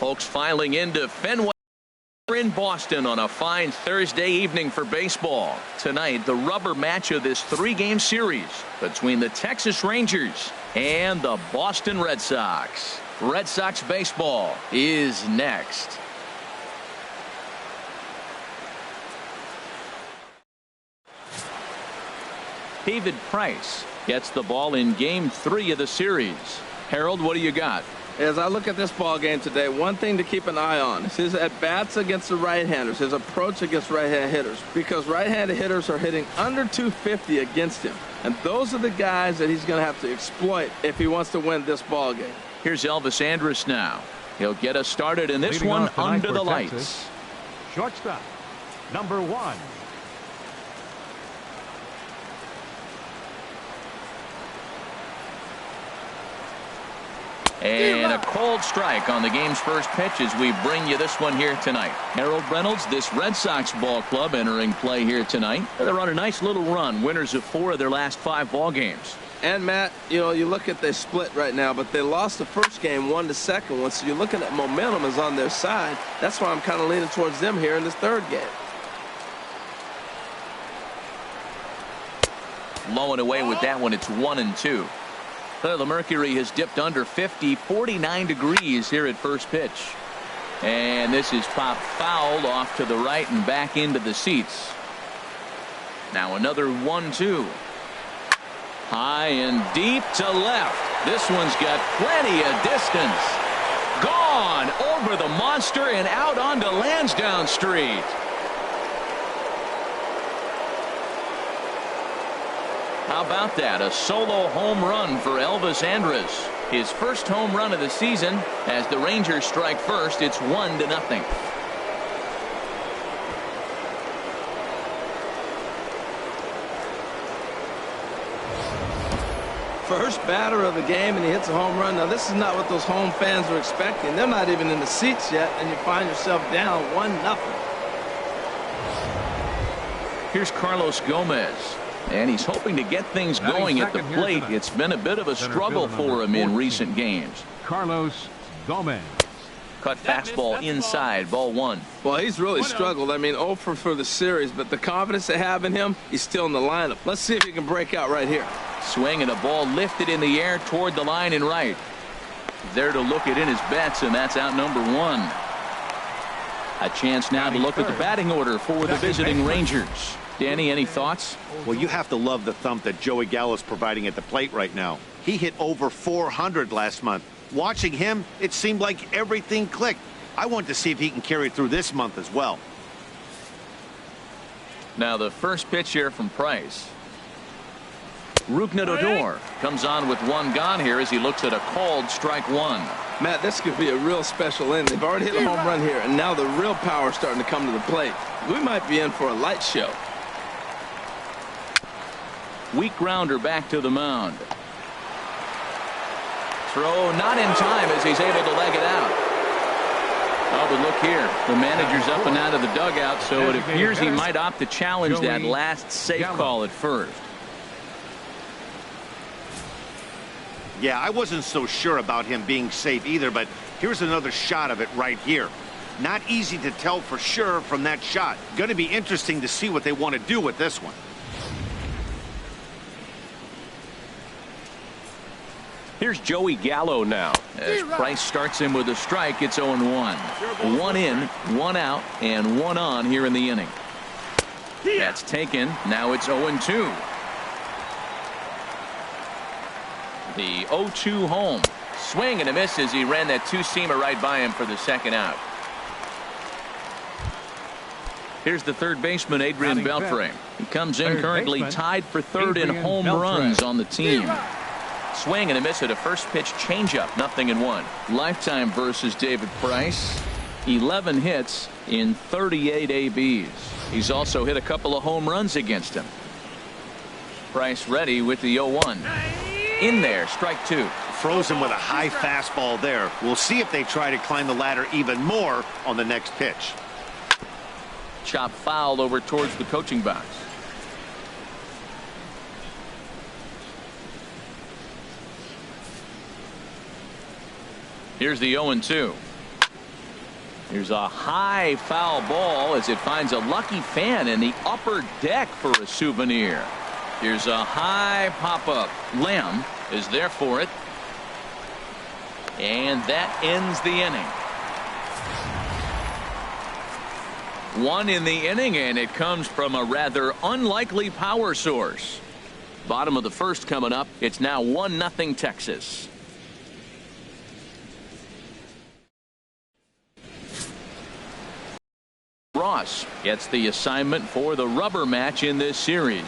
Folks filing into Fenway in Boston on a fine Thursday evening for baseball. Tonight, the rubber match of this 3-game series between the Texas Rangers and the Boston Red Sox. Red Sox baseball is next. David Price gets the ball in game 3 of the series. Harold, what do you got? As I look at this ball game today, one thing to keep an eye on is his at-bats against the right-handers, his approach against right-hand hitters, because right-handed hitters are hitting under 250 against him. And those are the guys that he's going to have to exploit if he wants to win this ball game. Here's Elvis Andrus now. He'll get us started in this one under the lights. Shortstop, number 1. And a cold strike on the game's first pitch as we bring you this one here tonight. Harold Reynolds, this Red Sox ball club entering play here tonight. They're on a nice little run, winners of 4 of their last 5 ball games. And Matt, you look at their split right now, but they lost the first game 1 to second one, so you're looking at momentum is on their side. That's why I'm kind of leaning towards them here in this 3rd game. Low and away with that one. It's 1-2. The mercury has dipped under 50, 49 degrees here at first pitch. And this is popped foul off to the right and back into the seats. Now another 1-2. High and deep to left. This one's got plenty of distance. Gone over the monster and out onto Lansdowne Street. How about that? A solo home run for Elvis Andrus. His first home run of the season. As the Rangers strike first, it's 1-0. First batter of the game, and he hits a home run. Now, this is not what those home fans are expecting. They're not even in the seats yet, and you find yourself down 1-0. Here's Carlos Gomez. And he's hoping to get things going at the plate. It's been a bit of a struggle for him in recent games. Carlos Gomez. Cut fastball inside, ball 1. Well, he's really struggled. I mean, 0 for the series, but the confidence they have in him, he's still in the lineup. Let's see if he can break out right here. Swing and a ball lifted in the air toward the line and right. There to look it in his bets, and that's out number 1. A chance now to look at the batting order for the visiting Rangers. Danny, any thoughts? Well, you have to love the thump that Joey Gallo's providing at the plate right now. He hit over 400 last month. Watching him, it seemed like everything clicked. I want to see if he can carry it through this month as well. Now the first pitch here from Price. Rougned Odor comes on with 1 gone here as he looks at a called strike 1. Matt, this could be a real special inning. They've already hit a home run here, and now the real power is starting to come to the plate. We might be in for a light show. Weak grounder back to the mound. Throw not in time as he's able to leg it out. Oh, but look here. The manager's up and out of the dugout, so it appears he might opt to challenge that last safe call at first. Yeah, I wasn't so sure about him being safe either, but here's another shot of it right here. Not easy to tell for sure from that shot. Going to be interesting to see what they want to do with this one. Here's Joey Gallo now. As Price starts him with a strike, it's 0-1. 1 in, 1 out, and 1 on here in the inning. That's taken. Now it's 0-2. The 0-2 home. Swing and a miss as he ran that 2-seamer right by him for the 2nd out. Here's the third baseman, Adrian Beltre. He comes in currently tied for 3rd in home runs on the team. Swing and a miss at a first pitch changeup, 0-1. Lifetime versus David Price. 11 hits in 38 ABs. He's also hit a couple of home runs against him. Price ready with the 0-1. In there, strike 2. Frozen with a high fastball there. We'll see if they try to climb the ladder even more on the next pitch. Chop foul over towards the coaching box. Here's the 0-2. Here's a high foul ball as it finds a lucky fan in the upper deck for a souvenir. Here's a high pop-up. Lamb is there for it. And that ends the inning. One in the inning, and it comes from a rather unlikely power source. Bottom of the first coming up. It's now 1-0 Texas. Ross gets the assignment for the rubber match in this series.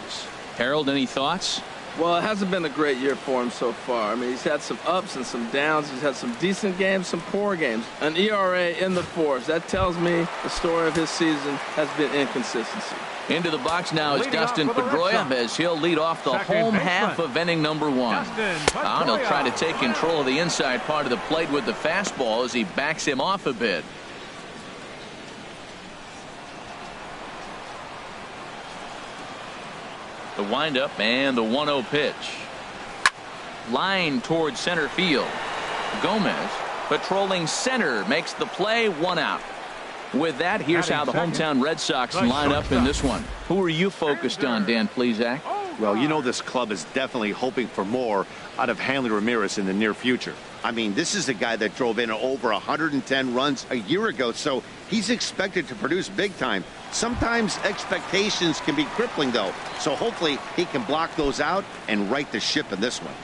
Harold, any thoughts? Well, it hasn't been a great year for him so far. I mean, he's had some ups and some downs. He's had some decent games, some poor games. An ERA in the fours. That tells me the story of his season has been inconsistency. Into the box now is Dustin Pedroia as he'll lead off the home half of inning number 1. He'll try to take control of the inside part of the plate with the fastball as he backs him off a bit. The windup and the 1-0 pitch. Line towards center field. Gomez patrolling center makes the play, 1 out. With that, here's how the hometown Red Sox line up in this one. Who are you focused on, Dan Plesac? Well, you know this club is definitely hoping for more out of Hanley Ramirez in the near future. I mean, this is a guy that drove in over 110 runs a year ago, so he's expected to produce big time. Sometimes expectations can be crippling, though, so hopefully he can block those out and right the ship in this one.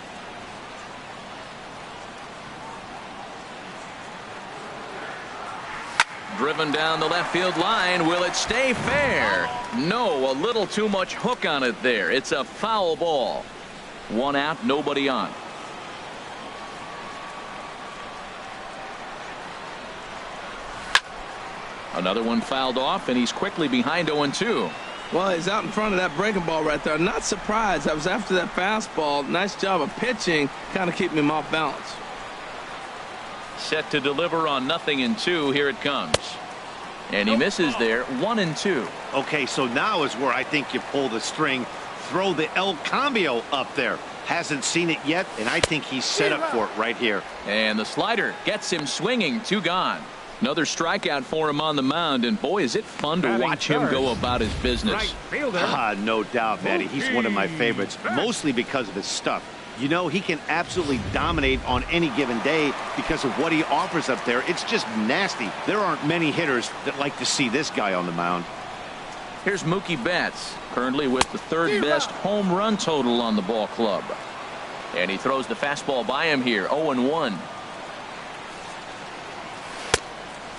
Driven down the left field line. Will it stay fair? No, a little too much hook on it there. It's a foul ball. 1 out, nobody on. Another one fouled off, and he's quickly behind 0-2. Well, he's out in front of that breaking ball right there. Not surprised. I was after that fastball. Nice job of pitching, kind of keeping him off balance. Set to deliver on 0-2. Here it comes. And he misses there. 1-2. Okay, so now is where I think you pull the string. Throw the El Cambio up there. Hasn't seen it yet, and I think he's set up for it right here. And the slider gets him swinging. 2 gone. Another strikeout for him on the mound, and boy, is it fun to watch him go about his business. No doubt, Matty. He's one of my favorites, mostly because of his stuff. You know, he can absolutely dominate on any given day because of what he offers up there. It's just nasty. There aren't many hitters that like to see this guy on the mound. Here's Mookie Betts, currently with the 3rd best home run total on the ball club. And he throws the fastball by him here. 0-1.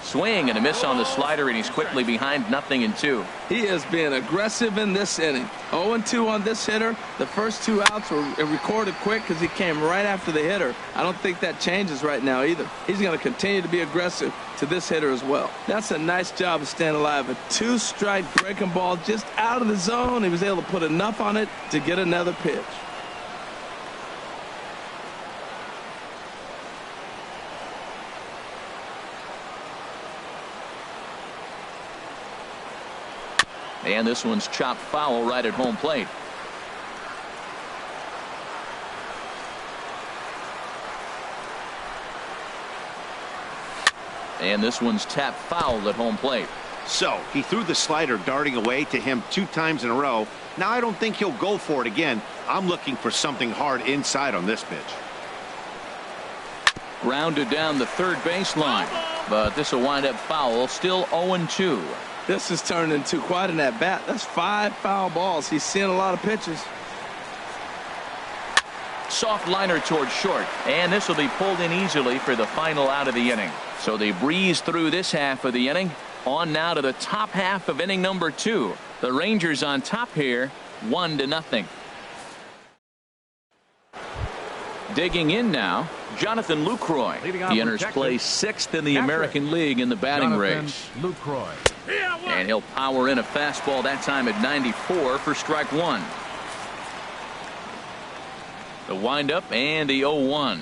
Swing and a miss on the slider, and he's quickly behind 0-2. He has been aggressive in this inning. 0-2 on this hitter. The first 2 outs were recorded quick because he came right after the hitter. I don't think that changes right now either. He's going to continue to be aggressive to this hitter as well. That's a nice job of staying alive. A 2-strike breaking ball just out of the zone. He was able to put enough on it to get another pitch. And this one's chopped foul right at home plate. And this one's tapped foul at home plate. So he threw the slider darting away to him 2 times in a row. Now I don't think he'll go for it again. I'm looking for something hard inside on this pitch. Grounded down the 3rd baseline, but this will wind up foul. Still 0-2. This has turned into quite an at-bat. That's 5 foul balls. He's seeing a lot of pitches. Soft liner towards short, and this will be pulled in easily for the final out of the inning. So they breeze through this half of the inning. On now to the top half of inning number 2. The Rangers on top here, 1-0. Digging in now, Jonathan Lucroy. He enters play 6th in the American League in the batting race. Lucroy. And he'll power in a fastball that time at 94 for strike 1. The windup and the 0-1.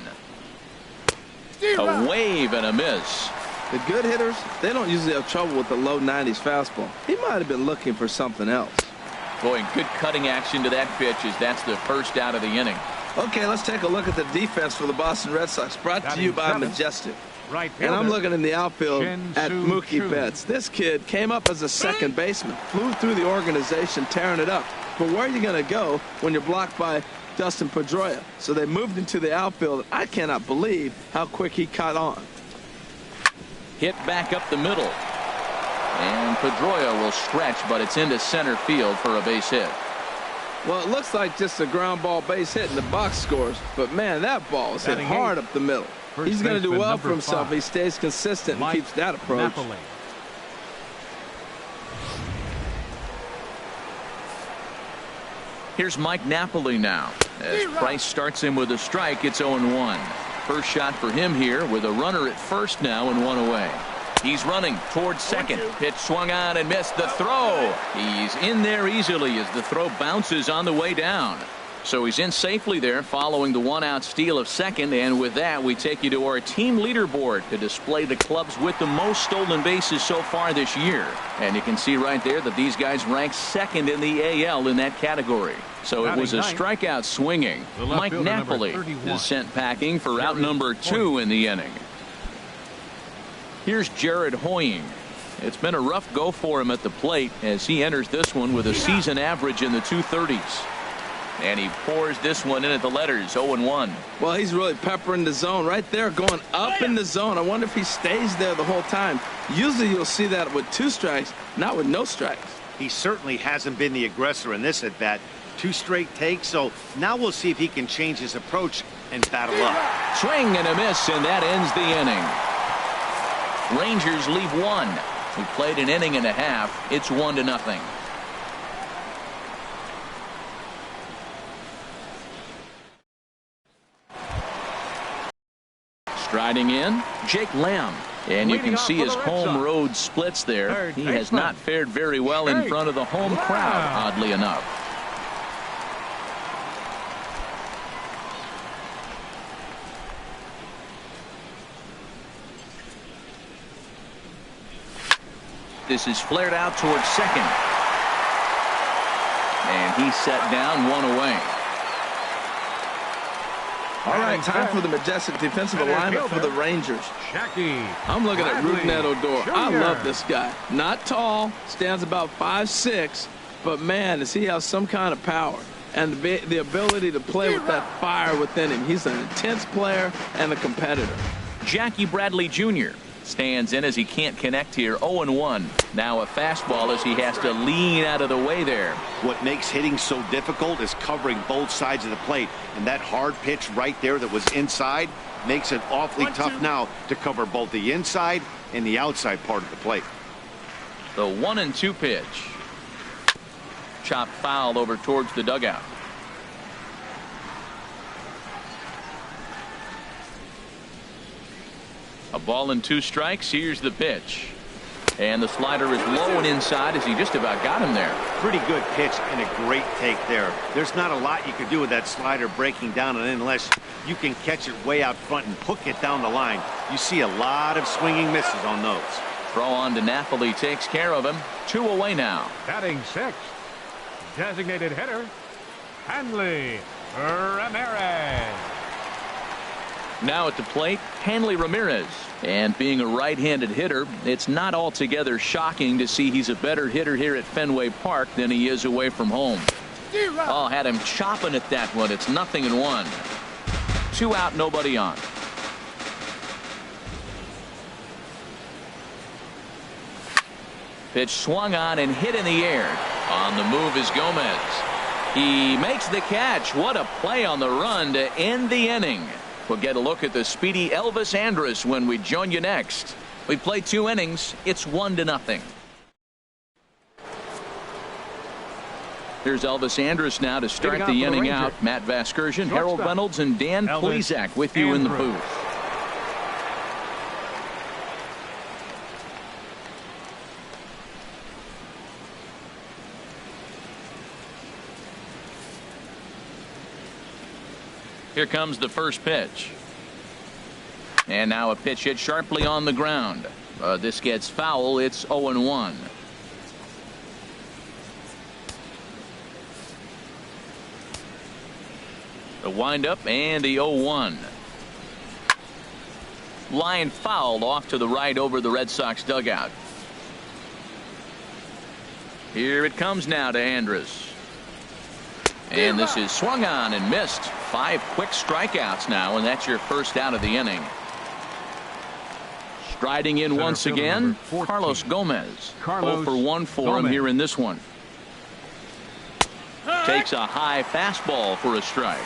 A wave and a miss. The good hitters, they don't usually have trouble with the low 90s fastball. He might have been looking for something else. Boy, good cutting action to that pitch as that's the first out of the inning. Okay, let's take a look at the defense for the Boston Red Sox, brought to you by Majestic. Right And I'm fielder, looking in the outfield at Shin-Soo Mookie Choo. Betts. This kid came up as a second baseman, flew through the organization, tearing it up. But where are you going to go when you're blocked by Dustin Pedroia? So they moved into the outfield. I cannot believe how quick he caught on. Hit back up the middle. And Pedroia will stretch, but it's into center field for a base hit. Well, it looks like just a ground ball base hit in the box scores. But, man, that ball is hit Batting hard eighth. up the middle. First He's going to do baseman, well number for himself. 5. He stays consistent and keeps that approach. Napoli. Here's Mike Napoli now. As Price starts him with a strike, it's 0-1. First shot for him here with a runner at first now and one away. He's running towards second. Pitch swung on and missed the throw. He's in there easily as the throw bounces on the way down. So he's in safely there following the one-out steal of second. And with that, we take you to our team leaderboard to display the clubs with the most stolen bases so far this year. And you can see right there that these guys rank second in the AL in that category. So it was a strikeout swinging. Mike Napoli is sent packing for out number 2 in the inning. Here's Jared Hoying. It's been a rough go for him at the plate as he enters this one with a season average in the 230s. And he pours this one in at the letters, 0-1. Well, he's really peppering the zone right there, going up in the zone. I wonder if he stays there the whole time. Usually you'll see that with 2 strikes, not with no strikes. He certainly hasn't been the aggressor in this at bat. 2 straight takes, so now we'll see if he can change his approach and battle up. Swing and a miss, and that ends the inning. Rangers leave 1. We played an inning and a half. It's 1-0. Striding in, Jake Lamb. And you can see his home road splits there. He has not fared very well in front of the home crowd, oddly enough. This is flared out towards second. And he's set down, 1 away. All right, time for the majestic defensive alignment for the Rangers. I'm looking at Rougned Odor. I love this guy. Not tall, stands about 5'6", but man, does he have some kind of power and the ability to play with that fire within him. He's an intense player and a competitor. Jackie Bradley Jr. stands in as he can't connect here. 0-1. Now a fastball as he has to lean out of the way there. What makes hitting so difficult is covering both sides of the plate, and that hard pitch right there that was inside makes it awfully tough now to cover both the inside and the outside part of the plate. The 1-2 pitch. Chopped foul over towards the dugout. A ball and 2 strikes. Here's the pitch. And the slider is low and inside as he just about got him there. Pretty good pitch and a great take there. There's not a lot you can do with that slider breaking down and unless you can catch it way out front and hook it down the line. You see a lot of swinging misses on those. Throw on to Napoli takes care of him. 2 away now. Batting 6th, designated hitter, Hanley Ramirez. Now at the plate, Hanley Ramirez. And being a right-handed hitter, it's not altogether shocking to see he's a better hitter here at Fenway Park than he is away from home. Oh, had him chopping at that one. It's 0-1. 2 out, nobody on. Pitch swung on and hit in the air. On the move is Gomez. He makes the catch. What a play on the run to end the inning. We'll get a look at the speedy Elvis Andrus when we join you next. We played 2 innings. It's 1-0. Here's Elvis Andrus now to start the inning out. Matt Vasgersian, Harold Reynolds, and Dan Plesac with you in the booth. Here comes the first pitch. And now a pitch hit sharply on the ground. This gets foul. It's 0-1. The windup and the 0-1. Line foul off to the right over the Red Sox dugout. Here it comes now to Andrus. And this is swung on and missed. 5 quick strikeouts now, and that's your first out of the inning. Striding in once again, Carlos Gomez. 0 for 1 for him here in this one. Takes a high fastball for a strike.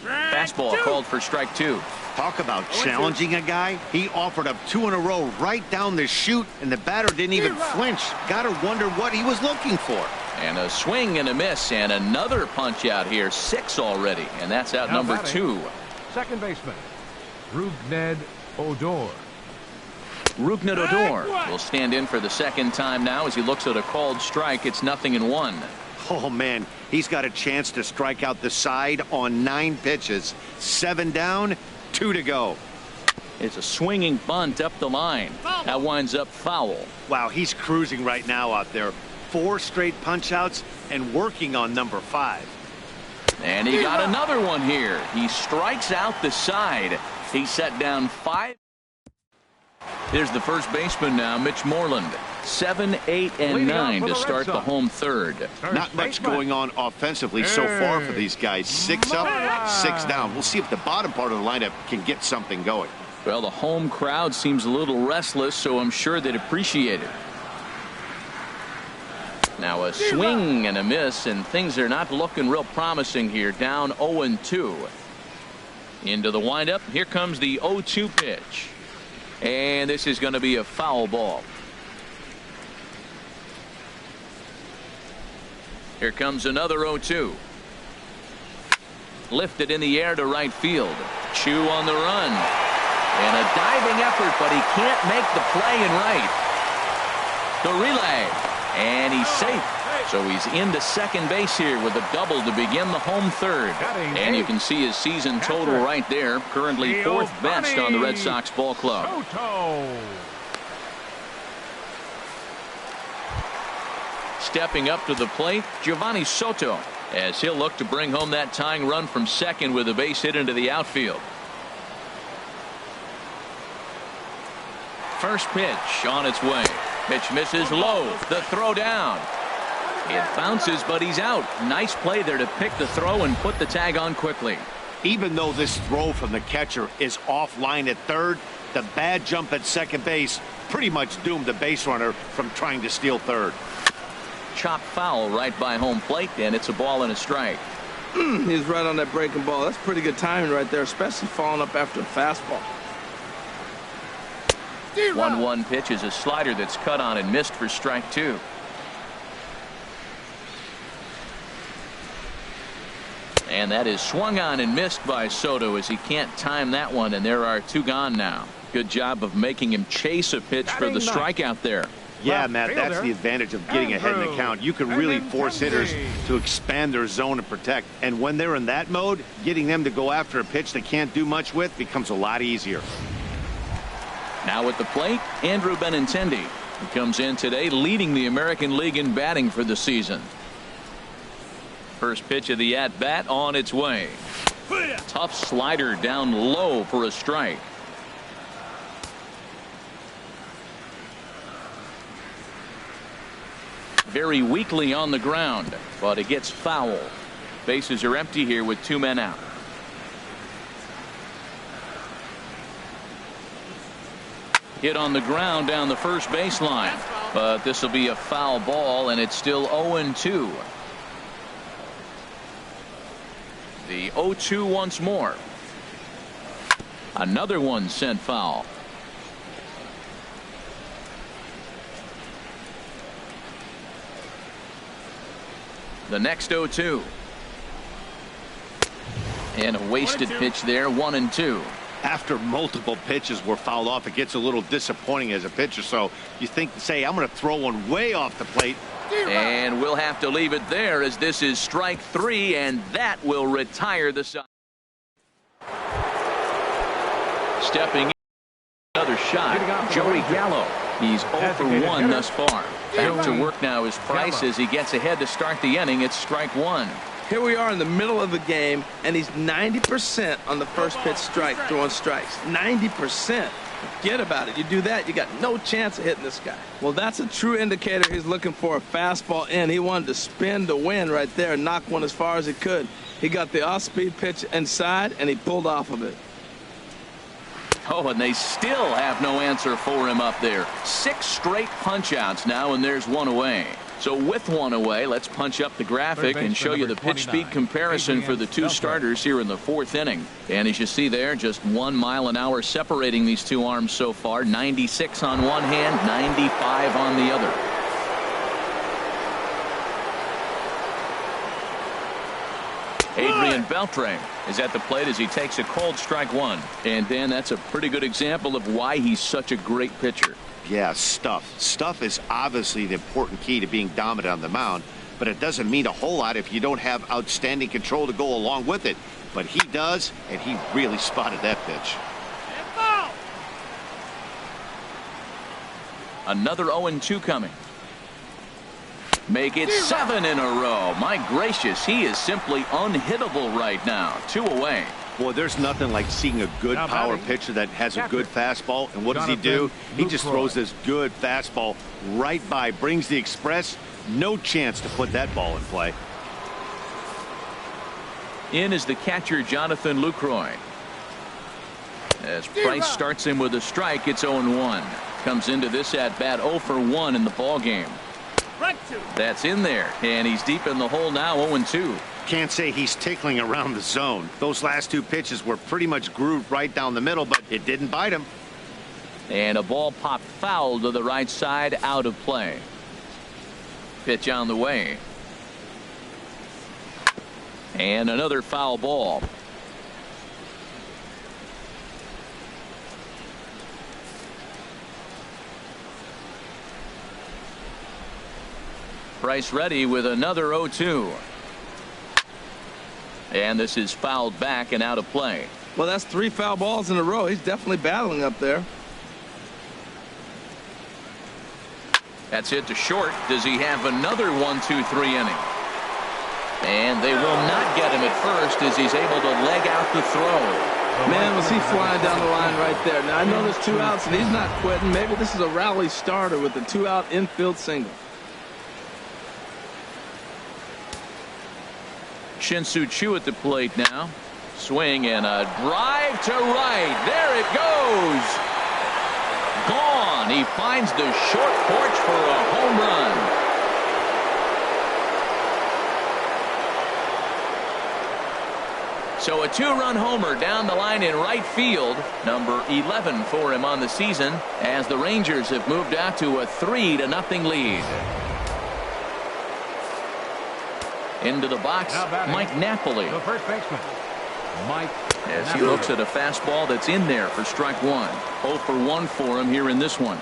Fastball called for strike 2. Talk about challenging a guy. He offered up 2 in a row right down the chute, and the batter didn't even flinch. Gotta wonder what he was looking for. And a swing and a miss, and another punch out here. 6 already, and that's out number 2. Second baseman, Rougned Odor. Rougned Odor will stand in for the second time now as he looks at a called strike. It's 0-1. Oh, man, he's got a chance to strike out the side on 9 pitches. 7 down, 2 to go. It's a swinging bunt up the line. That winds up foul. Wow, he's cruising right now out there. 4 straight punch-outs and working on number 5. And he got another one here. He strikes out the side. He set down 5. Here's the first baseman now, Mitch Moreland. 7, 8, and 9 to start the home third. Not much going on offensively so far for these guys. 6 up, 6 down. We'll see if the bottom part of the lineup can get something going. Well, the home crowd seems a little restless, so I'm sure they'd appreciate it. Now a swing and a miss, and things are not looking real promising here. Down 0-2. Into the windup. Here comes the 0-2 pitch. And this is going to be a foul ball. Here comes another 0-2. Lifted in the air to right field. Chu on the run. And a diving effort, but he can't make the play in right. The relay. And he's safe. So he's into second base here with a double to begin the home third. And you can see his season total right there. Currently 4th best on the Red Sox ball club. Stepping up to the plate, Giovanni Soto, as he'll look to bring home that tying run from second with a base hit into the outfield. First pitch on its way. Pitch misses low. The throw down. It bounces, but he's out. Nice play there to pick the throw and put the tag on quickly. Even though this throw from the catcher is offline at third, the bad jump at second base pretty much doomed the base runner from trying to steal third. Chop foul right by home plate, and it's a ball and a strike. He's right on that breaking ball. That's pretty good timing right there, especially following up after a fastball. 1-1 pitch is a slider that's cut on and missed for strike 2. And that is swung on and missed by Soto as he can't time that one, and there are 2 gone now. Good job of making him chase a pitch for the strikeout there. Yeah, Matt, that's the advantage of getting ahead in the count. You can really force hitters to expand their zone and protect. And when they're in that mode, getting them to go after a pitch they can't do much with becomes a lot easier. Now at the plate, Andrew Benintendi, who comes in today leading the American League in batting for the season. First pitch of the at-bat on its way. Tough slider down low for a strike. Very weakly on the ground, but it gets foul. Bases are empty here with 2 men out. Hit on the ground down the first baseline, but this will be a foul ball, and it's still 0-2. The 0-2 once more. Another one sent foul. The next 0-2. And a wasted pitch there, 1-2. After multiple pitches were fouled off, it gets a little disappointing as a pitcher. So you think, say, I'm going to throw one way off the plate. And we'll have to leave it there as this is strike 3, and that will retire the side. Stepping in, another shot, Joey Gallo. He's 0 for 1 thus far. Back to work now is Price as he gets ahead to start the inning. It's strike one. Here we are in the middle of the game, and he's 90% on the first pitch strike, throwing strikes. 90%. Forget about it. You do that, you got no chance of hitting this guy. Well, that's a true indicator he's looking for a fastball in. He wanted to spin to win right there and knock one as far as he could. He got the off-speed pitch inside, and he pulled off of it. Oh, and they still have no answer for him up there. 6 straight punch-outs now, and there's one away. So with one away, let's punch up the graphic and show you the pitch speed comparison for the two starters here in the 4th inning. And as you see there, just 1 mile an hour separating these two arms so far. 96 on one hand, 95 on the other. Adrian Beltre is at the plate as he takes a cold strike one. And Dan, that's a pretty good example of why he's such a great pitcher. Yeah, stuff. Stuff is obviously the important key to being dominant on the mound, but it doesn't mean a whole lot if you don't have outstanding control to go along with it. But he does, and he really spotted that pitch. Another 0-2 coming. Make it 7 in a row. My gracious, he is simply unhittable right now. 2 away. Boy, there's nothing like seeing a good power pitcher that has a good fastball. And what does he do? He just throws this good fastball right by, brings the express. No chance to put that ball in play. In is the catcher, Jonathan Lucroy. As Price starts him with a strike, it's 0-1. Comes into this at bat 0 for 1 in the ball game. That's in there, and he's deep in the hole now, 0-2. Can't say he's tickling around the zone. Those last 2 pitches were pretty much grooved right down the middle, but it didn't bite him. And a ball popped foul to the right side, out of play. Pitch on the way. And another foul ball. Price ready with another 0-2. And this is fouled back and out of play. Well, that's 3 foul balls in a row. He's definitely battling up there. That's hit to short. Does he have another 1-2-3 inning? And they will not get him at first as he's able to leg out the throw. Man, was he flying down the line right there. Now, I know there's 2 outs, and he's not quitting. Maybe this is a rally starter with a 2-out infield single. Shin-Soo Choo at the plate now. Swing and a drive to right. There it goes. Gone. He finds the short porch for a home run. So a 2-run homer down the line in right field. Number 11 for him on the season as the Rangers have moved out to a 3-0 lead. Into the box, Mike Napoli. The first baseman, Mike. As he looks at a fastball that's in there for strike one. 0 for 1 for him here in this one.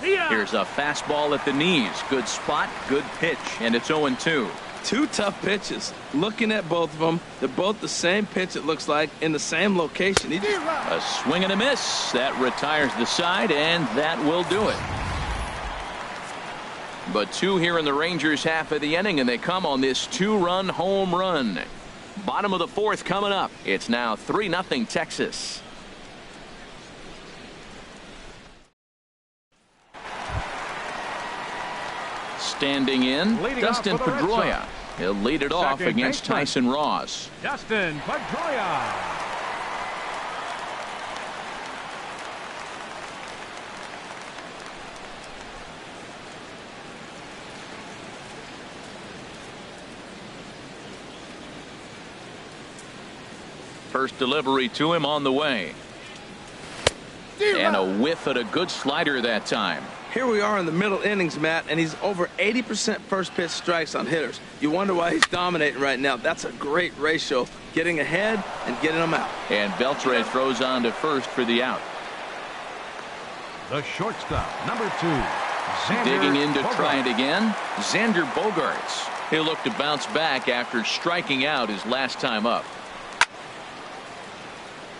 Here's a fastball at the knees. Good spot, good pitch, and it's 0-2. 2 tough pitches. Looking at both of them, they're both the same pitch, it looks like, in the same location. A swing and a miss. That retires the side, and that will do it. But 2 here in the Rangers half of the inning, and they come on this 2-run home run. Bottom of the 4th coming up. It's now 3-0 Texas. Standing in, Dustin Pedroia. He'll lead it off against Tyson Ross. Dustin Pedroia. First delivery to him on the way. And a whiff at a good slider that time. Here we are in the middle innings, Matt, and he's over 80% first pitch strikes on hitters. You wonder why he's dominating right now. That's a great ratio, getting ahead and getting them out. And Beltre throws on to first for the out. The shortstop, number 2. Xander Digging in to Bogaerts. try it again, Xander Bogaerts. He'll look to bounce back after striking out his last time up.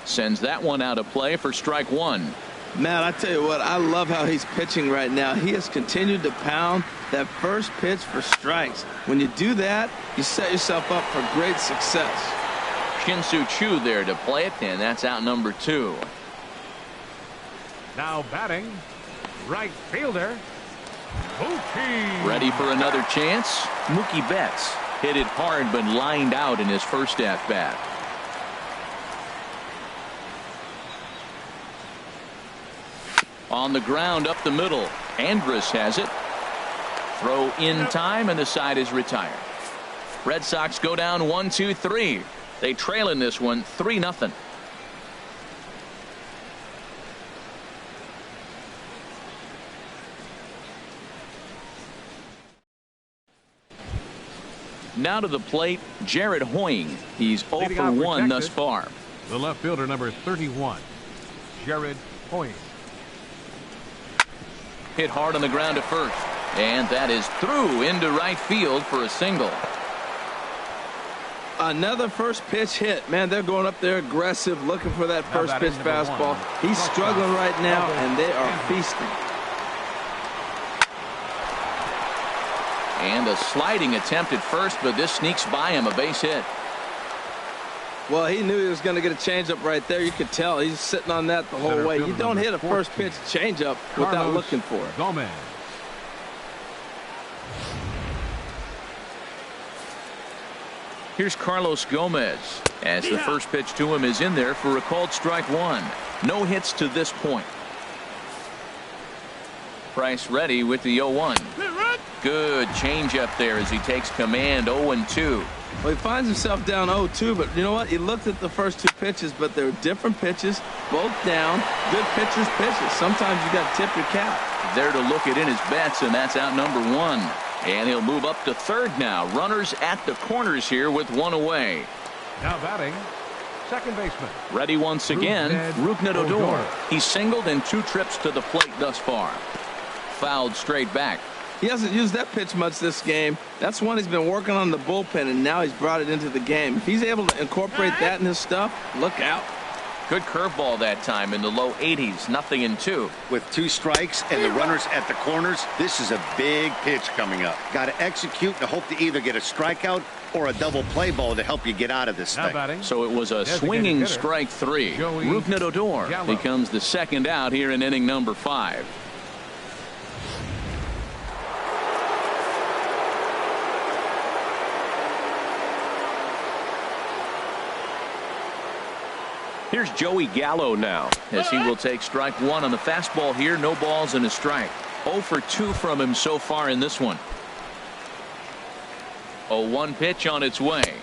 Sends that one out of play for strike one. Man, I tell you what, I love how he's pitching right now. He has continued to pound that first pitch for strikes. When you do that, you set yourself up for great success. Shin-Soo Choo there to play it, and that's out number 2. Now batting, right fielder, Mookie. Ready for another chance? Mookie Betts hit it hard but lined out in his first at-bat. On the ground up the middle. Andrus has it. Throw in time, and the side is retired. Red Sox go down 1-2-3. They trail in this one 3-0. Now to the plate, Jared Hoying. He's 0 for 1 thus far. The left fielder, number 31, Jared Hoying. Hit hard on the ground to first, and that is through into right field for a single. Another first pitch hit. Man, they're going up there aggressive, looking for that first pitch fastball. He's struggling right now, and they are feasting. And a sliding attempt at first, but this sneaks by him, a base hit. Well, he knew he was going to get a changeup right there. You could tell he's sitting on that the whole way. You don't hit a first pitch changeup without looking for it. Gomez. Here's Carlos Gomez as the first pitch to him is in there for a called strike 1. No hits to this point. Price ready with the 0-1. Good changeup there as he takes command. 0-2. Well, he finds himself down 0-2, but you know what? He looked at the first 2 pitches, but they were different pitches, both down. Good pitchers' pitches. Sometimes you got to tip your cap. There to look it in his bets, and that's out number 1. And he'll move up to third now. Runners at the corners here with 1 away. Now batting, second baseman. Ready once again, Rougned Odor. He's singled in 2 trips to the plate thus far. Fouled straight back. He hasn't used that pitch much this game. That's one he's been working on the bullpen, and now he's brought it into the game. If he's able to incorporate that in his stuff, look out. Good curveball that time in the low 80s. 0-2. With 2 strikes and the runners at the corners, this is a big pitch coming up. Got to execute and hope to either get a strikeout or a double play ball to help you get out of this thing. So it was a swinging strike 3. Rougned Odor becomes the second out here in inning number 5. Here's Joey Gallo now as he will take strike 1 on the fastball here. No balls and a strike. 0 for 2 from him so far in this one. 0-1 pitch on its way.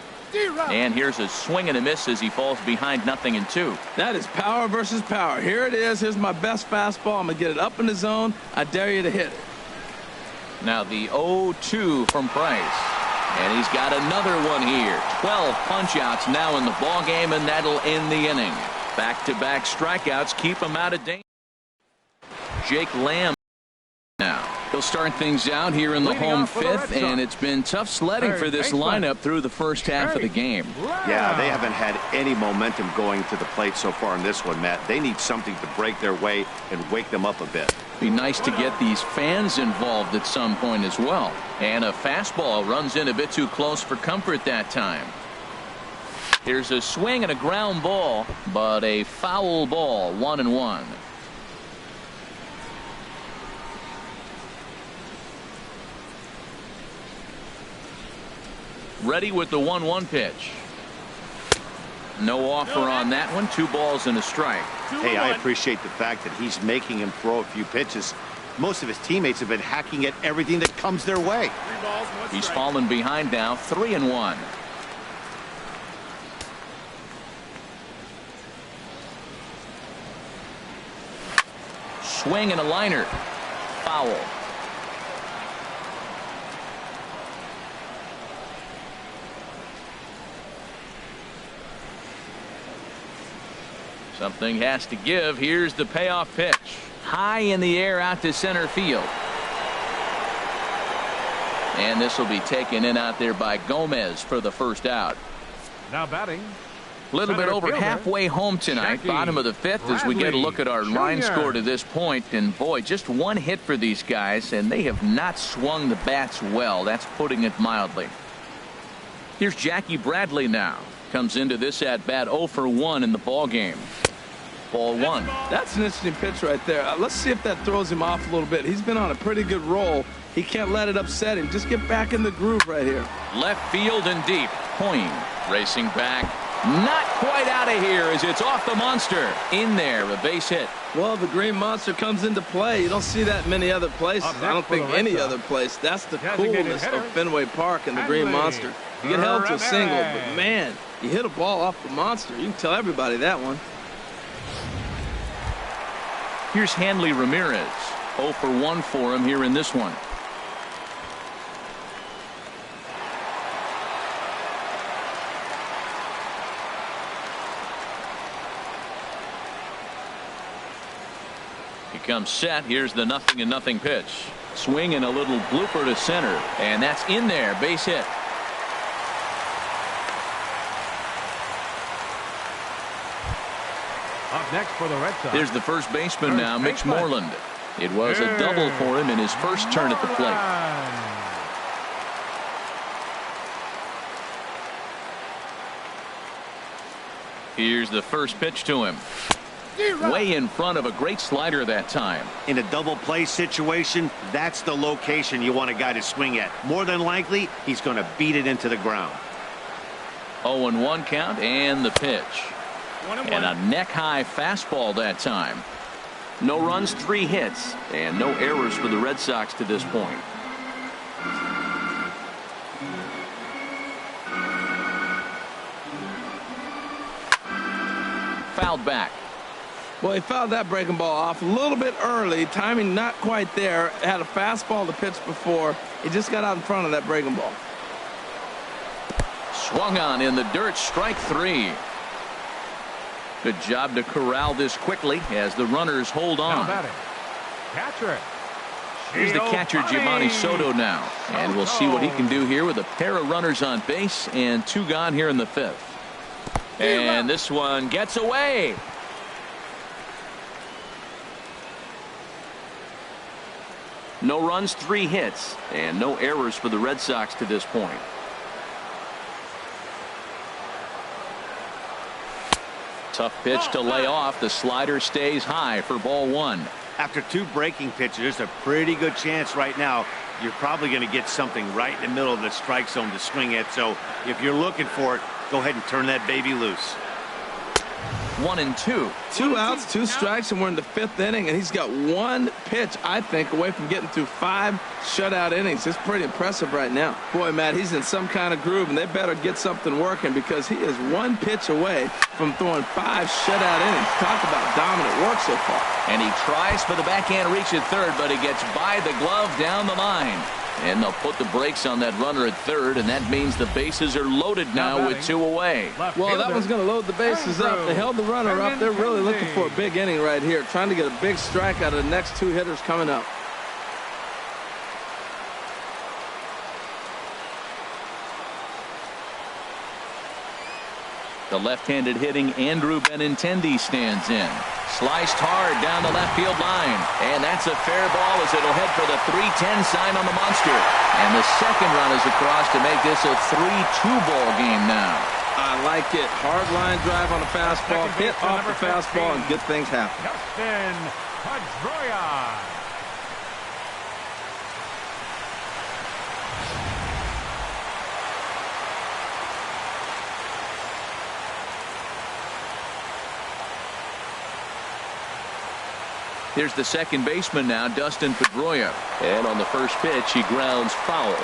And here's a swing and a miss as he falls behind 0-2. That is power versus power. Here it is. Here's my best fastball. I'm going to get it up in the zone. I dare you to hit it. Now the 0-2 from Price. And he's got another one here. 12 punch-outs now in the ball game, and that'll end the inning. Back-to-back strikeouts keep him out of danger. Jake Lamb now. He'll start things out here in the home 5th, and it's been tough sledding for this lineup through the first half of the game. Yeah, they haven't had any momentum going to the plate so far in this one, Matt. They need something to break their way and wake them up a bit. Be nice to get these fans involved at some point as well. And a fastball runs in a bit too close for comfort that time. Here's a swing and a ground ball, but a foul ball. 1-1. Ready with the 1-1 pitch. No offer on that one. 2 balls and a strike. Hey, I appreciate the fact that he's making him throw a few pitches. Most of his teammates have been hacking at everything that comes their way. He's fallen behind now. 3-1. Swing and a liner. Foul. Something has to give. Here's the payoff pitch. High in the air out to center field. And this will be taken in out there by Gomez for the first out. Now batting, A little bit over halfway home tonight, bottom of the fifth, as we get a look at our line score to this point. And boy, just one hit for these guys, and they have not swung the bats well. That's putting it mildly. Here's Jackie Bradley now. Comes into this at bat 0 for 1 in the ball game. Ball 1. That's an interesting pitch right there. Let's see if that throws him off a little bit. He's been on a pretty good roll. He can't let it upset him. Just get back in the groove right here. Left field and deep. Hoying racing back. Not quite out of here as it's off the monster. In there, a base hit. Well, the green monster comes into play. You don't see that many other places. I don't think any other place. That's the coolness of Fenway Park and the green monster. You get held to a single, but man, you hit a ball off the monster. You can tell everybody that one. Here's Hanley Ramirez. 0 for 1 for him here in this one. He comes set. Here's the 0-0 pitch. Swing and a little blooper to center. And that's in there. Base hit. Up next for the Red Sox. Here's the first baseman now, Mitch Moreland. It was a double for him in his first turn at the plate. Here's the first pitch to him. Way in front of a great slider that time. In a double play situation, that's the location you want a guy to swing at. More than likely, he's going to beat it into the ground. 0-1 count and the pitch. And a neck-high fastball that time. No runs, 3 hits, and no errors for the Red Sox to this point. Fouled back. Well, he fouled that breaking ball off a little bit early. Timing not quite there. Had a fastball to pitch before. He just got out in front of that breaking ball. Swung on in the dirt. Strike 3. Good job to corral this quickly as the runners hold on. Catcher. Here's the catcher, Giovanni Soto now. And we'll see what he can do here with a pair of runners on base and 2 gone here in the 5th. And this one gets away. No runs, 3 hits, and no errors for the Red Sox to this point. Tough pitch to lay off. The slider stays high for ball 1. After 2 breaking pitches, there's a pretty good chance right now you're probably going to get something right in the middle of the strike zone to swing at. So if you're looking for it, go ahead and turn that baby loose. 1-2. 2 outs, 2 strikes, and we're in the 5th inning, and he's got 1 pitch, I think, away from getting through 5 shutout innings. It's pretty impressive right now. Boy, Matt, he's in some kind of groove, and they better get something working because he is 1 pitch away from throwing 5 shutout innings. Talk about dominant work so far. And he tries for the backhand reach at third, but he gets by the glove down the line. And they'll put the brakes on that runner at third, and that means the bases are loaded now with 2 away. Well, that one's going to load the bases up. They held the runner up. They're really looking for a big inning right here, trying to get a big strike out of the next 2 hitters coming up. The left-handed hitting Andrew Benintendi stands in. Sliced hard down the left field line. And that's a fair ball as it'll head for the 3-10 sign on the monster. And the second run is across to make this a 3-2 ball game now. I like it. Hard line drive on a fastball. Hit off the fastball and good things happen. Justin Pedroia. Here's the second baseman now, Dustin Pedroia. And on the first pitch, he grounds foul.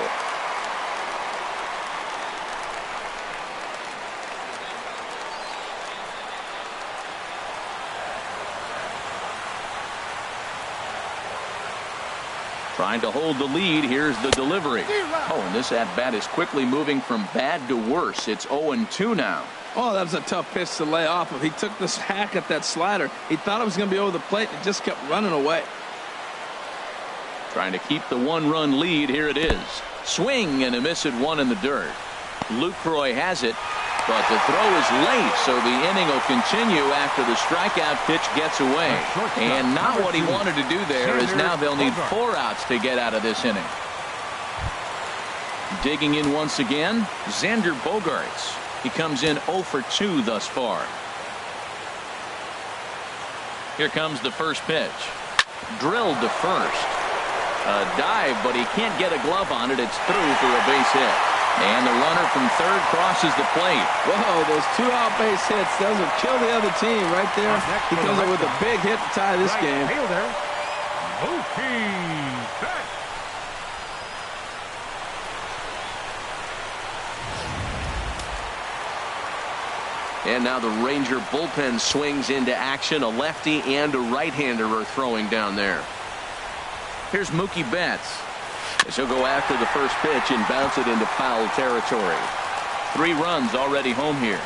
Trying to hold the lead. Here's the delivery. Oh, and this at-bat is quickly moving from bad to worse. It's 0-2 now. Oh, that was a tough pitch to lay off of. He took this hack at that slider. He thought it was going to be over the plate, and it just kept running away. Trying to keep the 1-run lead. Here it is. Swing and a miss at 1 in the dirt. Lucroy has it. But the throw is late, so the inning will continue after the strikeout pitch gets away. And not what he wanted to do there, as now they'll need 4 outs to get out of this inning. Digging in once again, Xander Bogaerts. He comes in 0 for 2 thus far. Here comes the first pitch. Drilled to first. A dive, but he can't get a glove on it. It's through for a base hit. And the runner from third crosses the plate. Whoa, those 2-out base hits. Those will kill the other team right there. He comes up with a big hit to tie this game. And now the Ranger bullpen swings into action. A lefty and a right-hander are throwing down there. Here's Mookie Betts. As he'll go after the first pitch and bounce it into foul territory. 3 runs already home here.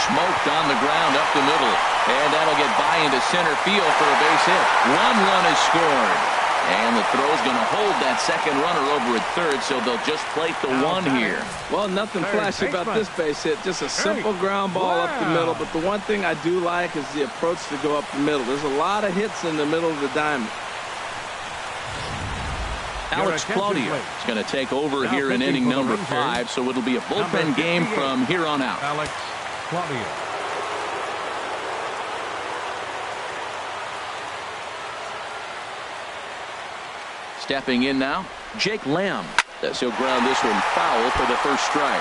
Smoked on the ground up the middle. And that'll get by into center field for a base hit. 1 run is scored. And the throw's going to hold that second runner over at third, so they'll just plate the 1 here. Well, nothing flashy about this base hit. Just a simple ground ball up the middle. But the one thing I do like is the approach to go up the middle. There's a lot of hits in the middle of the diamond. Alex Claudio is going to take over here in inning number 5, so it'll be a bullpen game from here on out. Alex Claudio. Stepping in now, Jake Lamb. As he'll ground this one foul for the first strike.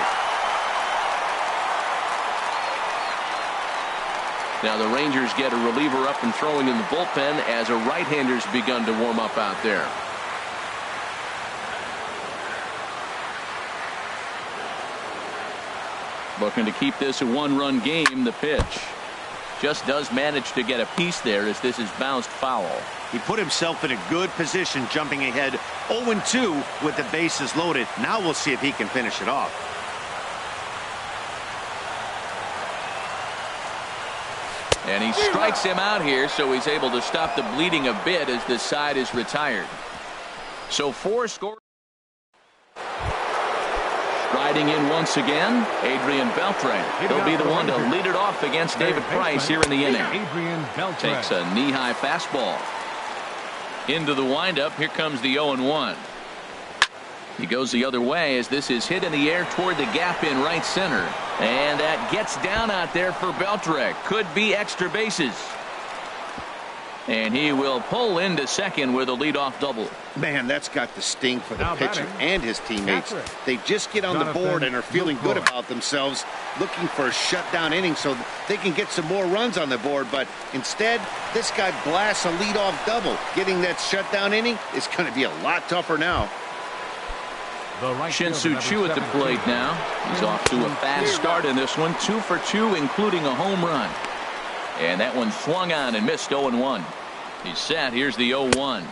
Now the Rangers get a reliever up and throwing in the bullpen as a right-hander's begun to warm up out there. Looking to keep this a 1-run game. The pitch just does manage to get a piece there as this is bounced foul. He put himself in a good position jumping ahead 0-2 with the bases loaded. Now we'll see if he can finish it off. And he strikes him out here, so he's able to stop the bleeding a bit as this side is retired. So 4 scores. Riding in once again, Adrian Beltre. He'll be the one to lead it off against David Price here in the inning. Takes a knee-high fastball. Into the windup. Here comes the 0-1. He goes the other way as this is hit in the air toward the gap in right center. And that gets down out there for Beltre. Could be extra bases. And he will pull into second with a leadoff double. Man, that's got the sting for the pitcher and his teammates. They just get on the board and are feeling good about themselves, looking for a shutdown inning so they can get some more runs on the board. But instead, this guy blasts a leadoff double. Getting that shutdown inning is going to be a lot tougher now. Shin-Soo Choo at the plate now. He's off to a fast start in this one. 2 for 2, including a home run. And that one swung on and missed. 0-1. He's set. Here's the 0-1.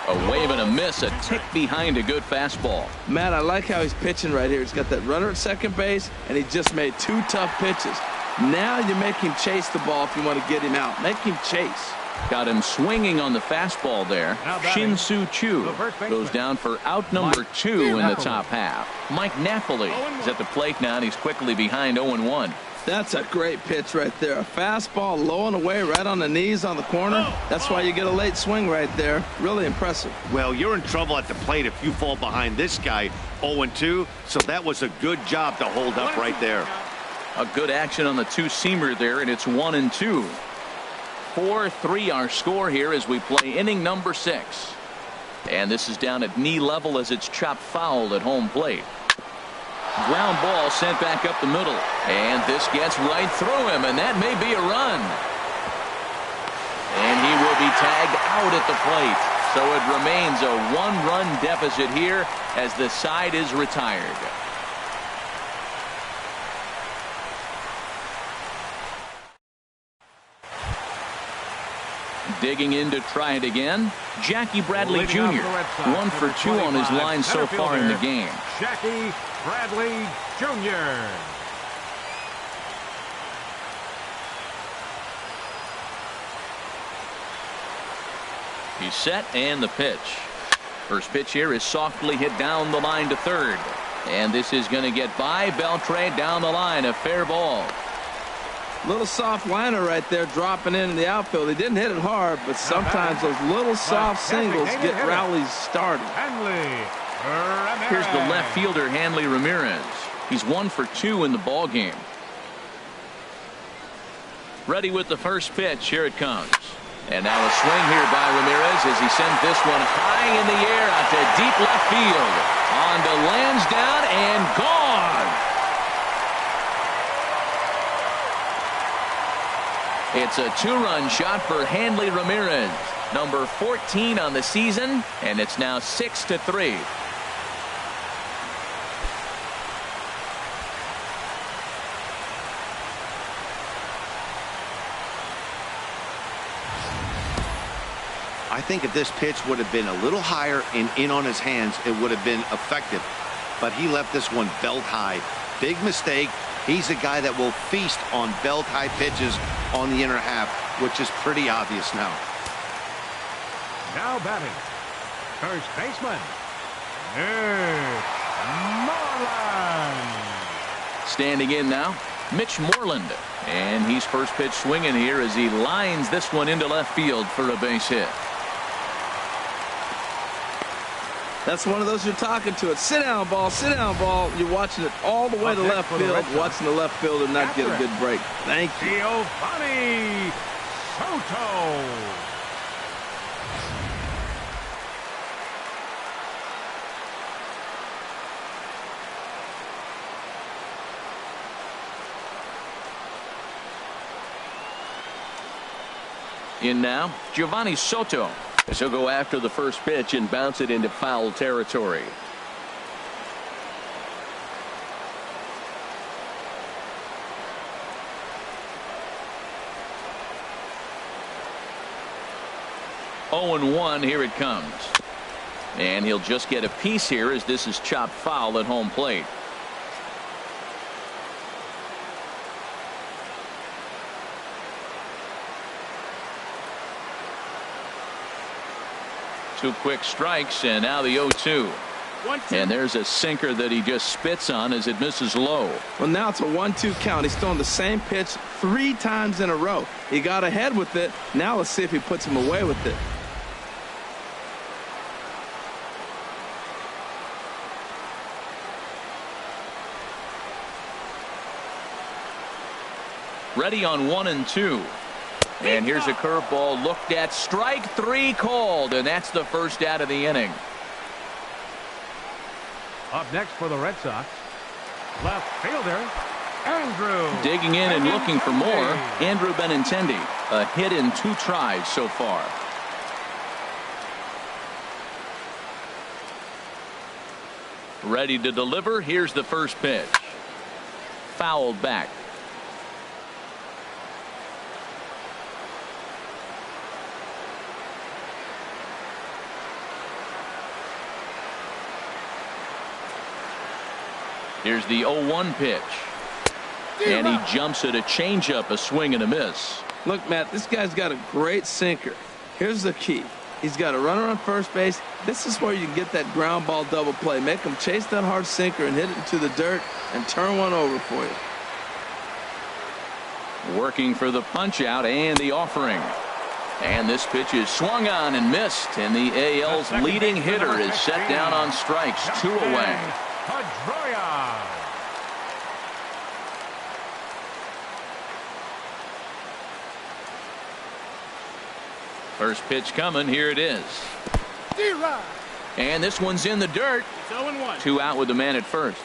A wave and a miss, a tick behind a good fastball. Matt, I like how he's pitching right here. He's got that runner at second base, and he just made 2 tough pitches. Now you make him chase the ball if you want to get him out. Make him chase. Got him swinging on the fastball there. Shin-Soo Choo goes down for out number 2 in the top half. Mike Napoli is at the plate now, and he's quickly behind 0-1. That's a great pitch right there. A fastball low and away right on the knees on the corner. That's why you get a late swing right there. Really impressive. Well, you're in trouble at the plate if you fall behind this guy 0-2. So that was a good job to hold up right there. A good action on the 2-seamer there, and it's 1-2. 4-3 our score here as we play inning number 6. And this is down at knee level as it's chopped foul at home plate. Ground ball sent back up the middle. And this gets right through him, and that may be a run. And he will be tagged out at the plate. So it remains a 1-run deficit here as the side is retired. Digging in to try it again, Jackie Bradley Jr. 1 for 2 on his line so far in the game. Jackie Bradley Jr. He's set, and the pitch. First pitch here is softly hit down the line to third. And this is going to get by Beltre down the line. A fair ball. Little soft liner right there dropping in the outfield. He didn't hit it hard, but sometimes those little soft singles get rallies started. Here's the left fielder, Hanley Ramirez. He's 1 for 2 in the ball game. Ready with the first pitch. Here it comes. And now a swing here by Ramirez as he sends this one high in the air out to deep left field. On to Lansdowne and gone. It's a 2-run shot for Hanley Ramirez, number 14 on the season, and it's now 6-3. I think if this pitch would have been a little higher and in on his hands, it would have been effective. But he left this one belt high. Big mistake. He's a guy that will feast on belt high pitches on the inner half, which is pretty obvious now. Now batting, first baseman, Mitch Moreland. Standing in now, Mitch Moreland. And he's first pitch swinging here as he lines this one into left field for a base hit. That's one of those you're talking to. It's sit down ball, sit down ball. You're watching it all the way to left field, watching the left fielder not get a good break. Thank you. Giovanni Soto. In now, Giovanni Soto. He'll go after the first pitch and bounce it into foul territory. Oh and 1. Here it comes. And he'll just get a piece here as this is chopped foul at home plate. Two quick strikes, and now the 0-2. And there's a sinker that he just spits on as it misses low. Well, now it's a 1-2 count. He's throwing the same pitch 3 times in a row. He got ahead with it. Now let's see if he puts him away with it. Ready on 1 and 2. And here's a curveball looked at. Strike 3 called, and that's the first out of the inning. Up next for the Red Sox, left fielder Andrew. Digging in and looking for more, Andrew Benintendi. A hit in 2 tries so far. Ready to deliver. Here's the first pitch. Fouled back. Here's the 0-1 pitch. And he jumps at a changeup, a swing and a miss. Look, Matt, this guy's got a great sinker. Here's the key. He's got a runner on first base. This is where you can get that ground ball double play. Make him chase that hard sinker and hit it into the dirt and turn one over for you. Working for the punch out and the offering. And this pitch is swung on and missed. And the AL's leading hitter is set down on strikes. 2 away. Pedroia. First pitch coming. Here it is. And this one's in the dirt. 2 out with the man at first.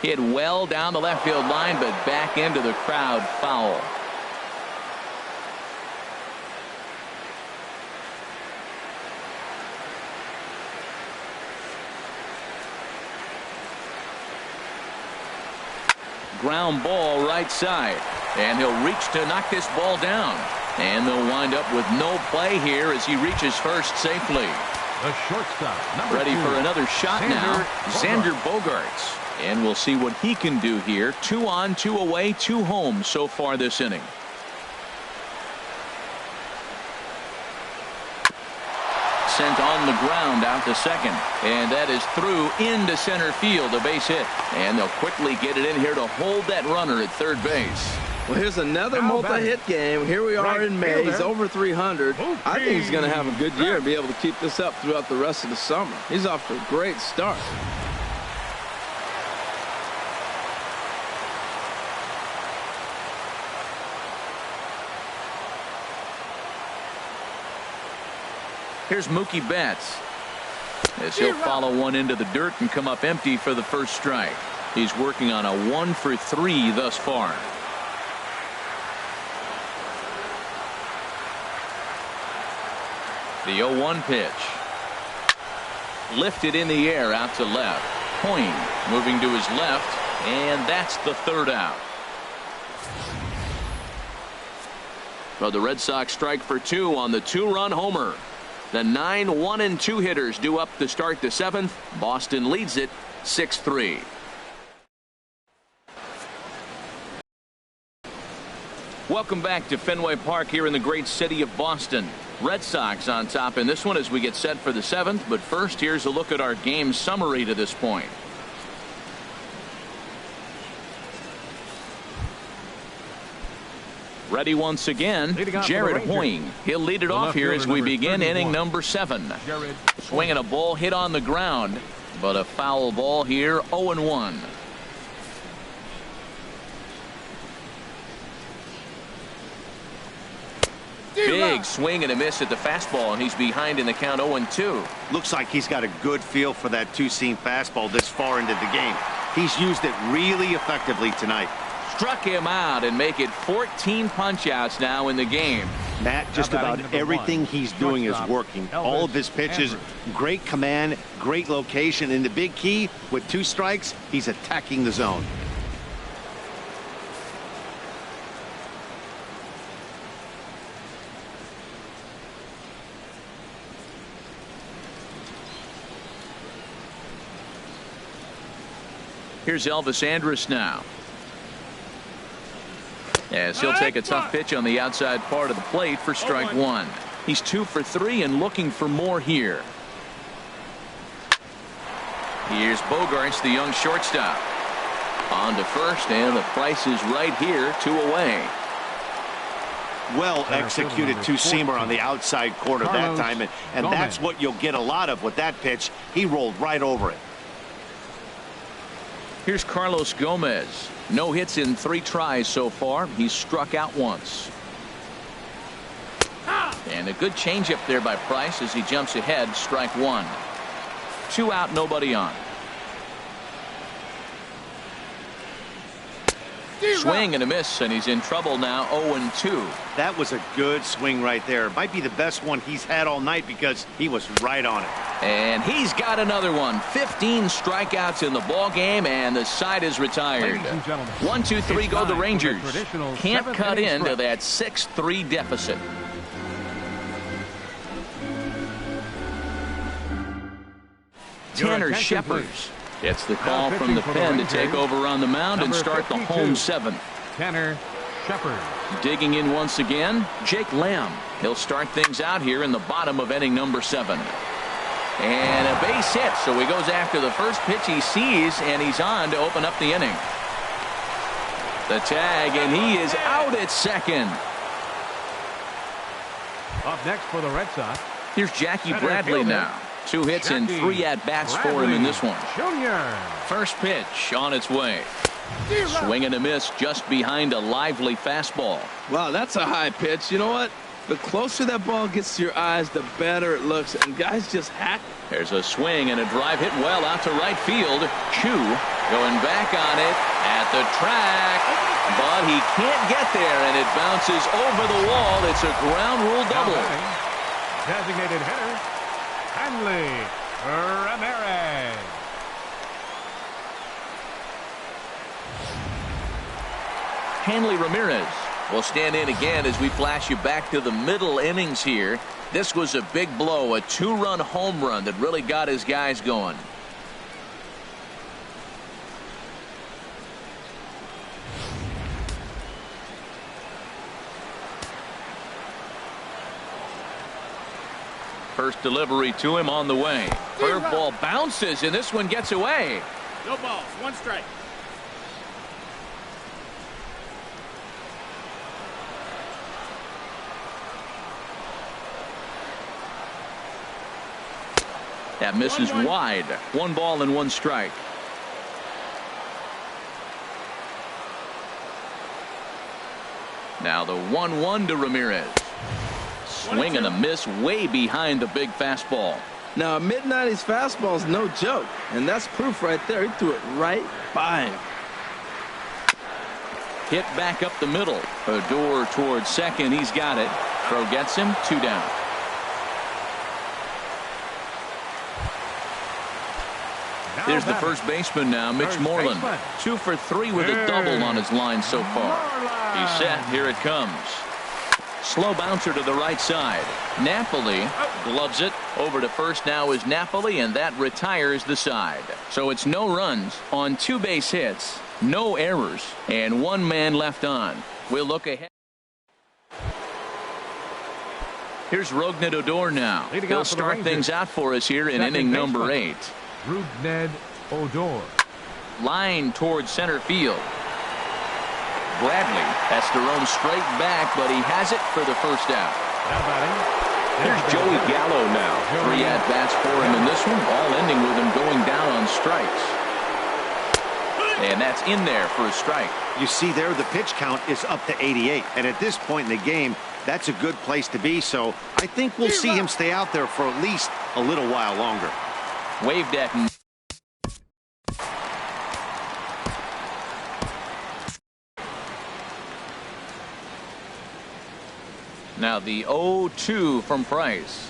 Hit well down the left field line, but back into the crowd. Foul. Ground ball right side, and he'll reach to knock this ball down, and they'll wind up with no play here as he reaches first safely. The shortstop, number Ready 2. for another shot now. Xander Xander Bogaerts. And we'll see what he can do here. 2 on, 2 away, 2 home so far this inning. Sent on the ground out to second. And that is through into center field, a base hit. And they'll quickly get it in here to hold that runner at third base. Well, here's another multi-hit game. Here we are in May. He's over 300. I think he's going to have a good year and be able to keep this up throughout the rest of the summer. He's off to a great start. Here's Mookie Betts, as he'll follow one into the dirt and come up empty for the first strike. He's working on a 1 for 3 thus far. The 0-1 pitch. Lifted in the air out to left. Hoying moving to his left, and that's the third out. Well, the Red Sox strike for 2 on the 2-run homer. The 9 1-2 hitters due up to start the 7th. Boston leads it 6-3. Welcome back to Fenway Park here in the great city of Boston. Red Sox on top in this one as we get set for the 7th. But first, here's a look at our game summary to this point. Ready once again, Jared Hoying. He'll lead it off here as we begin inning number 7. Swinging a ball hit on the ground, but a foul ball here, 0-1. Big swing and a miss at the fastball, and he's behind in the count 0-2. Looks like he's got a good feel for that two-seam fastball this far into the game. He's used it really effectively tonight. Struck him out and make it 14 punch-outs now in the game. Matt, just about everything he's doing is working. All of his pitches, great command, great location, and the big key, with 2 strikes, he's attacking the zone. Here's Elvis Andrus now, as he'll take a tough pitch on the outside part of the plate for strike 1. He's 2 for 3 and looking for more here. Here's Bogaerts, the young shortstop. On to first, and the price is right here, 2 away. Well executed two-seamer on the outside corner that time, and that's what you'll get a lot of with that pitch. He rolled right over it. Here's Carlos Gomez. No hits in 3 tries so far. He's struck out once. And a good changeup there by Price as he jumps ahead. Strike 1. 2 out, nobody on. Swing and a miss, and he's in trouble now. 0-2. That was a good swing right there. Might be the best one he's had all night because he was right on it. And he's got another one. 15 strikeouts in the ball game, and the side is retired. 1, 2, 3 go the Rangers. Can't cut into that 6-3 deficit. Tanner Scheppers gets the call from the pen to take over on the mound and start the home 7th. Tanner Scheppers. Digging in once again, Jake Lamb. He'll start things out here in the bottom of inning number 7. And a base hit, so he goes after the first pitch he sees, and he's on to open up the inning. The tag, and he is out at second. Up next for the Red Sox, Here's Jackie Bradley now. 2 hits and 3 at-bats for him in this one. Jr. First pitch on its way. Swing and a miss just behind a lively fastball. Wow, that's a high pitch. You know what? The closer that ball gets to your eyes, the better it looks. And guys just hack. There's a swing and a drive hit well out to right field. Chu going back on it at the track. But he can't get there, and it bounces over the wall. It's a ground rule double. Designated hitter, Hanley Ramirez. Hanley Ramirez will stand in again as we flash you back to the middle innings here. This was a big blow, a 2-run home run that really got his guys going. First delivery to him on the way. Curveball bounces, and this one gets away. No balls, 1 strike. That misses wide. 1 ball and 1 strike. Now the 1-1 to Ramirez. Swing and a miss way behind the big fastball. Now, a mid-90s fastball is no joke, and that's proof right there. He threw it right by him. Hit back up the middle. Odor towards second. He's got it. Throw gets him. 2 down. There's the first baseman now, Mitch Moreland. 2 for 3 with a double on his line so far. He's set. Here it comes. Slow bouncer to the right side. Napoli gloves it. Over to first now is Napoli, and that retires the side. So it's no runs on 2 base hits, no errors, and 1 man left on. We'll look ahead. Here's Rougned Odor now. He'll start things out for us here in inning number 8. Rougned Odor. Line towards center field. Bradley has to roam straight back, but he has it for the first out. Here's Joey Gallo now. 3 at-bats for him in this one, all ending with him going down on strikes. And that's in there for a strike. You see there, the pitch count is up to 88. And at this point in the game, that's a good place to be. So I think we'll see him stay out there for at least a little while longer. Waved at him. Now the 0-2 from Price.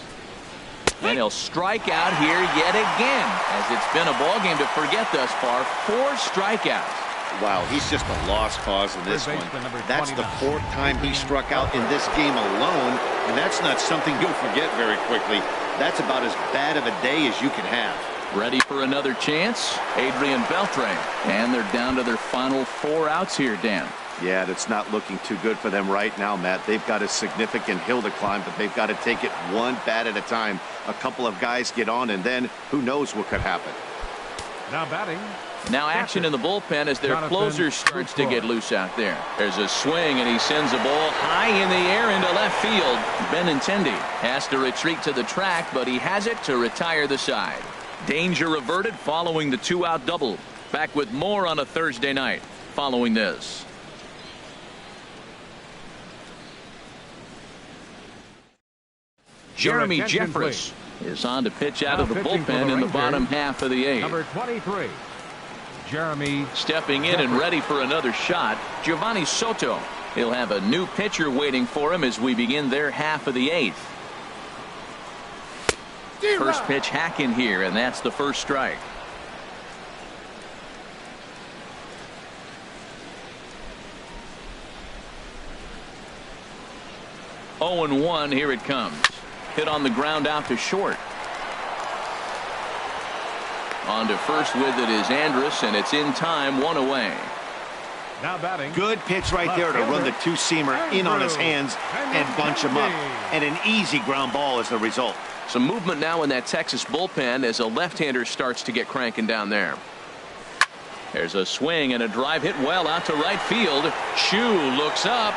And he'll strike out here yet again, as it's been a ball game to forget thus far. 4 strikeouts. Wow, he's just a lost cause in this one. That's the 4th time he struck out in this game alone, and that's not something you'll forget very quickly. That's about as bad of a day as you can have. Ready for another chance? Adrian Beltre. And they're down to their final 4 outs here, Dan. Yeah, that's not looking too good for them right now, Matt. They've got a significant hill to climb, but they've got to take it 1 bat at a time. A couple of guys get on, and then who knows what could happen. Now batting. Now action in the bullpen as their closer starts to get loose out there. There's a swing, and he sends a ball high in the air into left field. Benintendi has to retreat to the track, but he has it to retire the side. Danger averted following the 2-out double. Back with more on a Thursday night following this. Jeremy Jeffress is on to pitch out of the bullpen in the bottom half of the 8th. Number 23, Jeremy. Stepping in and ready for another shot, Giovanni Soto. He'll have a new pitcher waiting for him as we begin their half of the 8th. First pitch hack in here, and that's the first strike. Oh and 1, here it comes. Hit on the ground out to short. On to first with it is Andrus, and it's in time, 1 away. Now batting. Good pitch right there to run the 2-seamer in on his hands and bunch him up. And an easy ground ball as the result. Some movement now in that Texas bullpen as a left-hander starts to get cranking down there. There's a swing and a drive hit well out to right field. Chu looks up.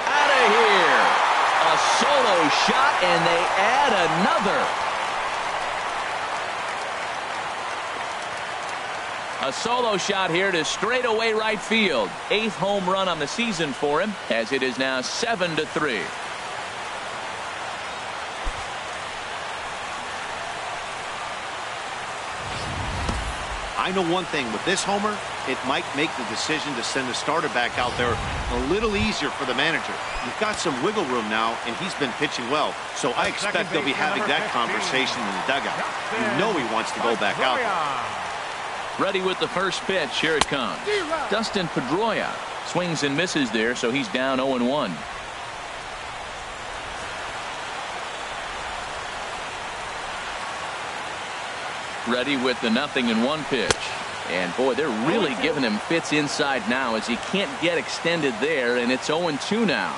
Out of here. A solo shot, and they add another. A solo shot here to straightaway right field. 8th home run on the season for him, as it is now 7-3. I know one thing, with this homer, it might make the decision to send the starter back out there a little easier for the manager. You've got some wiggle room now, and he's been pitching well. So I expect they'll be having that conversation in the dugout. You know he wants to go back out there. Ready with the first pitch. Here it comes. Dustin Pedroia swings and misses there, so he's down 0-1. Ready with the 0-1 pitch. And boy, they're really giving him fits inside now as he can't get extended there, and it's 0-2 now.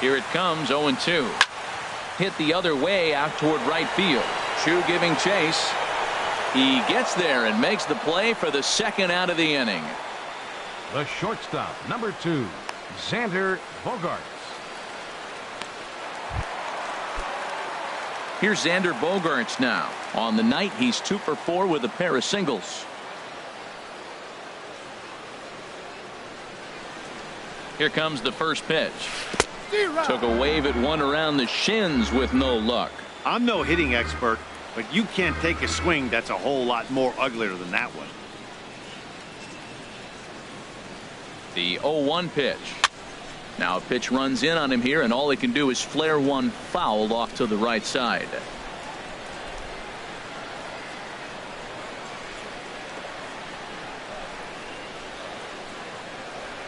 Here it comes, 0-2. Hit the other way out toward right field. Chu giving chase. He gets there and makes the play for the second out of the inning. The shortstop, number 2, Xander Bogaerts. Here's Xander Bogaerts now. On the night, he's 2 for 4 with a pair of singles. Here comes the first pitch. Took a wave at one around the shins with no luck. I'm no hitting expert, but you can't take a swing that's a whole lot more uglier than that one. The 0-1 pitch. Now a pitch runs in on him here, and all he can do is flare one foul off to the right side.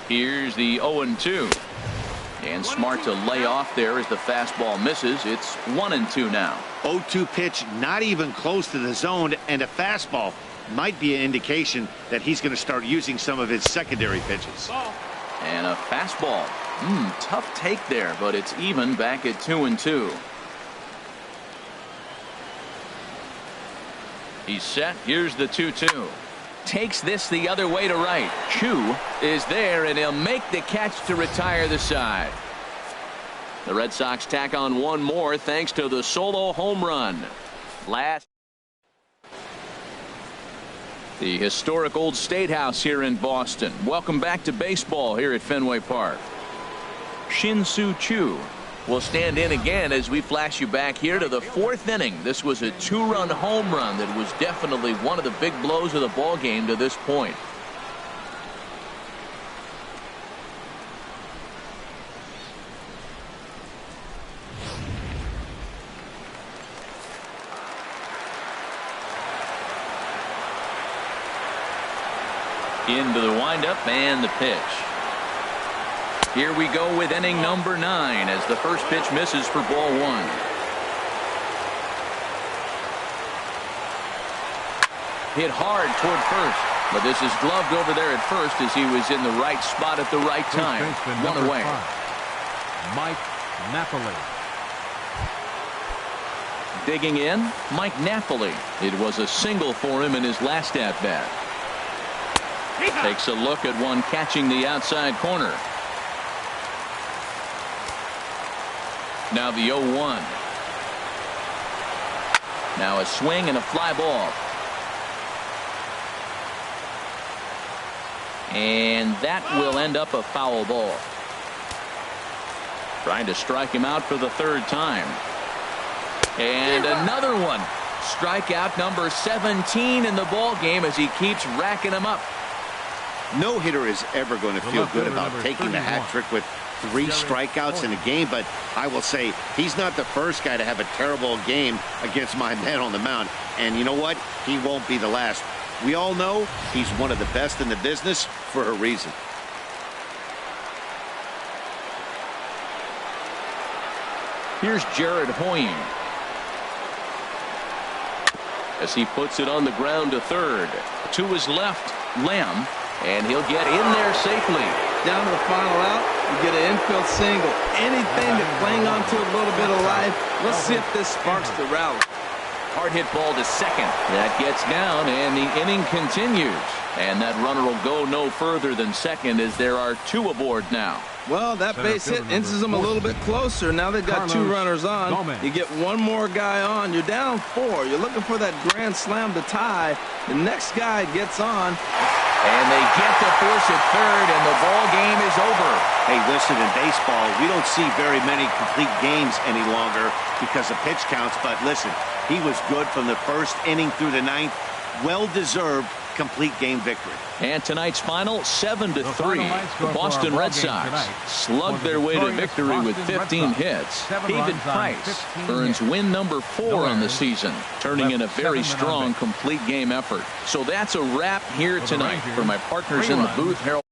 Here's the 0-2. And smart to lay off there as the fastball misses. It's 1-2 now. 0-2 pitch, not even close to the zone, and a fastball might be an indication that he's going to start using some of his secondary pitches. And a fastball. Tough take there, but it's even back at 2-2. He's set. Here's the 2-2. Takes this the other way to right. Chu is there, and he'll make the catch to retire the side. The Red Sox tack on one more thanks to the solo home run. The historic old State House here in Boston. Welcome back to baseball here at Fenway Park. Shin-Soo Choo will stand in again as we flash you back here to the 4th inning. This was a 2-run home run that was definitely one of the big blows of the ball game to this point. Into the windup and the pitch. Here we go with inning number 9 as the first pitch misses for ball 1. Hit hard toward first, but this is gloved over there at first as he was in the right spot at the right time. One away. 5, Mike Napoli. Digging in, Mike Napoli. It was a single for him in his last at-bat. Takes a look at one catching the outside corner. Now the 0-1. Now a swing and a fly ball. And that will end up a foul ball. Trying to strike him out for the 3rd time. And another one. Strikeout number 17 in the ball game as he keeps racking them up. No hitter is ever going to feel good about taking the hat trick with 3 strikeouts in a game, but I will say he's not the first guy to have a terrible game against my man on the mound. And you know what? He won't be the last. We all know he's one of the best in the business for a reason. Here's Jared Hoying as he puts it on the ground to third. To his left, Lamb, and he'll get in there safely. Down to the final out, you get an infield single. Anything to cling on to a little bit of life. Let's see if this sparks the rally. Hard hit ball to second. That gets down, and the inning continues. And that runner will go no further than second as there are 2 aboard now. Well, that base hit inches them a little bit closer. Now they've got 2 runners on. You get one more guy on. You're down 4. You're looking for that grand slam to tie. The next guy gets on. And they get to force at third, and the ball game is over. Hey, listen, in baseball, we don't see very many complete games any longer because of pitch counts. But listen, he was good from the 1st inning through the 9th. Well-deserved complete game victory. And tonight's final, 7-3. The Boston Red Sox slugged their way to victory with 15 hits. David Price earns win number 4 on the season, turning in a very strong complete game effort. So that's a wrap here tonight. For my partners in the booth, Harold